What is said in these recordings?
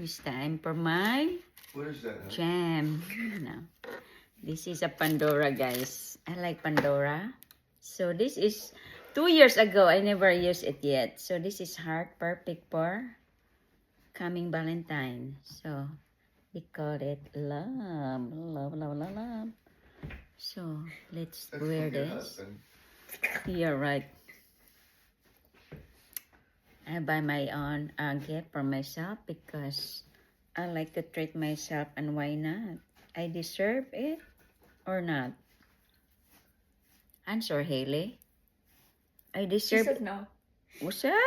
It's time for my What is that? Huh? jam. No. This is a Pandora, guys. I like Pandora. So this is 2 years ago. I never used it yet. So this is heart, perfect for coming Valentine. So we call it love, love, love, love, love. So let's That's wear from your this. husband. You're right. I buy my own gift for myself because I like to treat myself, and why not? I deserve it or not? Answer, Haley. I She deserve says it. no. What's that?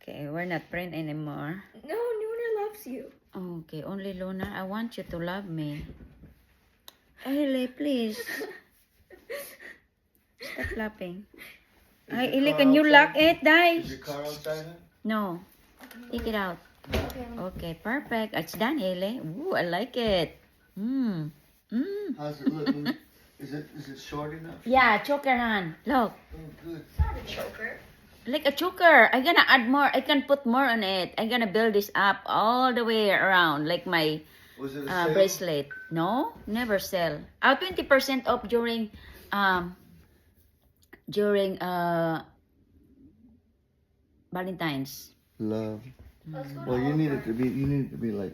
Okay, we're not friends anymore. No, Nooner loves you. Okay, only Luna, I want you to love me. Haley, please. Stop laughing. Is Hi, your Haley, car can you outside? lock it, Is guys? your car outside? Huh? No. Take it out. Okay. Okay, perfect. It's done, Haley. Ooh, I like it. Mmm. Mmm. How's it look? Is it short enough? Yeah, choker hand. Look. Oh, good. It's not a choker. Like a choker. I'm gonna add more. I can put more on it. I'm gonna build this up all the way around, like my Was it a sale? bracelet. No, never sell. 20% off during Valentine's. Love. Let's go to Well, you need Oliver. it to be like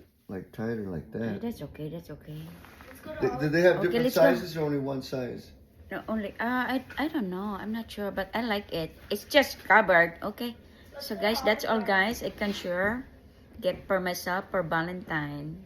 tighter like Okay, that. that's okay. That's okay. Let's go to Do they have Okay, different let's go. sizes or only one size? No, only I don't know. I'm not sure, but I like it. It's just covered. Okay. So guys, that's all, guys. I can sure get for myself for Valentine.